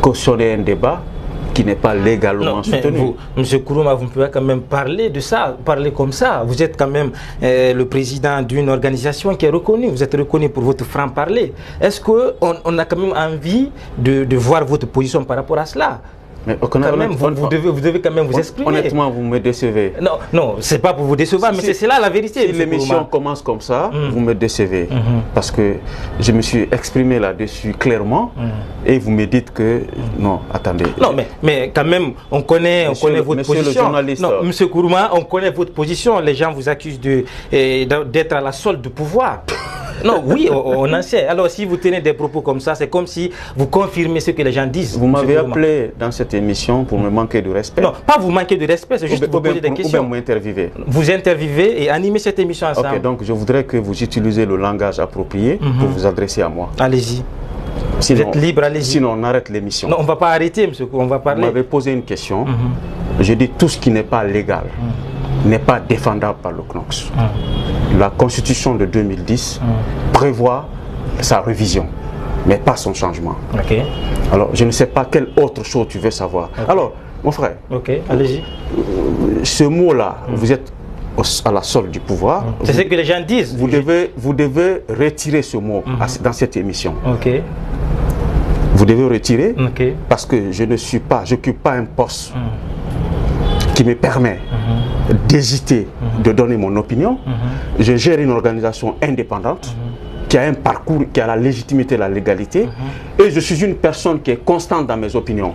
cautionner un débat qui n'est pas légalement soutenu. M. Kourouma, vous ne pouvez quand même parler de ça, parler comme ça. Vous êtes quand même le président d'une organisation qui est reconnue. Vous êtes reconnu pour votre franc-parler. Est-ce qu'on a quand même envie de voir votre position par rapport à cela? Mais vous devez quand même vous exprimer. Honnêtement, vous me décevez. Non, c'est pas pour vous décevoir, mais c'est là la vérité. Si l'émission commence comme ça, vous me décevez. Parce que je me suis exprimé là-dessus clairement et vous me dites que... Non, attendez. Non, mais quand même, on connaît votre position. Le journaliste. Non, M. Kourouma, on connaît votre position. Les gens vous accusent d'être à la solde du pouvoir. Non, oui, on en sait. Alors, si vous tenez des propos comme ça, c'est comme si vous confirmez ce que les gens disent. Vous m'avez appelé dans cette émission pour me manquer de respect. Non, pas vous manquer de respect, c'est juste vous poser des questions. Ou bien m'interviewer. Vous interviewez et animez cette émission ensemble. Ok, donc je voudrais que vous utilisez le langage approprié pour vous adresser à moi. Allez-y. Vous êtes libre, allez-y. Sinon, on arrête l'émission. Non, on ne va pas arrêter, monsieur. On va parler. Vous m'avez posé une question. Je dis tout ce qui n'est pas légal n'est pas défendable par le CNOSS. La Constitution de 2010 prévoit sa révision, mais pas son changement. Alors, je ne sais pas quelle autre chose tu veux savoir. Alors, mon frère, allez-y. Ce mot-là, vous êtes à la solde du pouvoir. C'est ce que les gens disent. Vous devez retirer ce mot dans cette émission. Vous devez retirer parce que je n'occupe pas un poste qui me permet d'hésiter, de donner mon opinion. Je gère une organisation indépendante qui a un parcours, qui a la légitimité, la légalité, et je suis une personne qui est constante dans mes opinions.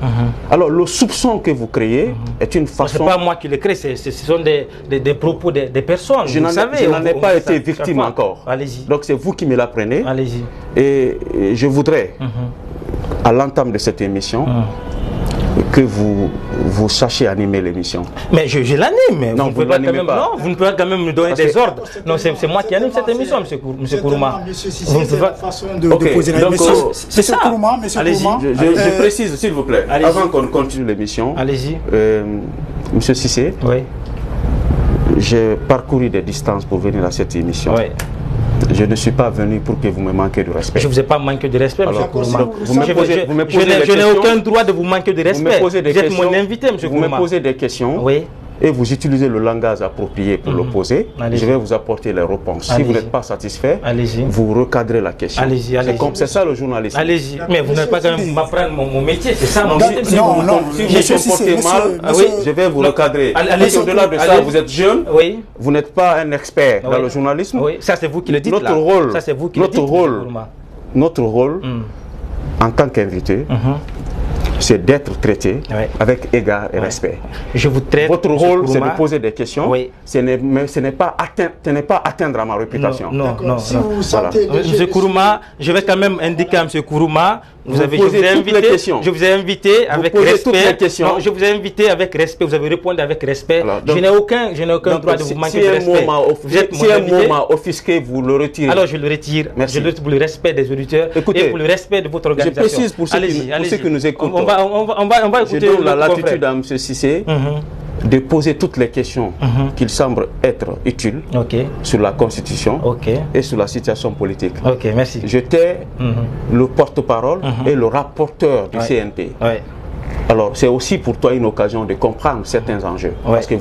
Alors le soupçon que vous créez est une façon... Ce n'est pas moi qui le crée, ce sont des propos des personnes. Je n'en ai pas été victime encore. Allez-y. Donc c'est vous qui me l'apprenez. Allez-y. Et je voudrais, à l'entame de cette émission, que vous sachiez animer l'émission. Mais je l'anime. Non, vous ne l'animez pas. Non, vous ne pouvez quand même me donner des ordres. Non, c'est moi qui anime cette émission, M. Kourouma. C'est la façon de poser la question. C'est ça. Allez-y. Je précise, s'il vous plaît, avant qu'on continue l'émission. Allez-y. M. Cissé, j'ai parcouru des distances pour venir à cette émission. Je ne suis pas venu pour que vous me manquiez de respect. Je ne vous ai pas manqué de respect, M. Kourouma. Je n'ai aucun droit de vous manquer de respect. Vous êtes mon invité, M. Kourouma. Vous me posez des questions. Et vous utilisez le langage approprié pour le poser. Je vais vous apporter les réponses. Si vous n'êtes pas satisfait, vous recadrez la question. C'est ça le journaliste. Allez-y. Mais vous n'allez pas quand même m'apprendre mon métier, c'est ça mon métier. Si vous vous comportez mal, je vais vous recadrer. Au-delà de ça, vous êtes jeune, vous n'êtes pas un expert dans le journalisme. Ça c'est vous qui le dites. Notre rôle, en tant qu'invité, c'est d'être traité avec égard et respect. Je vous traite. Votre rôle, c'est de poser des questions. Ce n'est pas atteindre à ma réputation. Non. M. Kourouma, je vais quand même indiquer à M. Kourouma, je vous ai invité avec respect. Je vous ai invité avec respect. Vous avez répondu avec respect. Je n'ai aucun droit de vous manquer de respect. Si un mot m'a offusqué, vous le retirez. Alors je le retire. Merci. Pour le respect des auditeurs et pour le respect de votre organisation. Je précise pour ceux qui nous écoutent. On va écouter. Je donne la latitude à M. Cissé de poser toutes les questions qu'il semble être utiles sur la Constitution et sur la situation politique. Merci. J'étais le porte-parole et le rapporteur du CNP. Alors, c'est aussi pour toi une occasion de comprendre certains enjeux. Parce que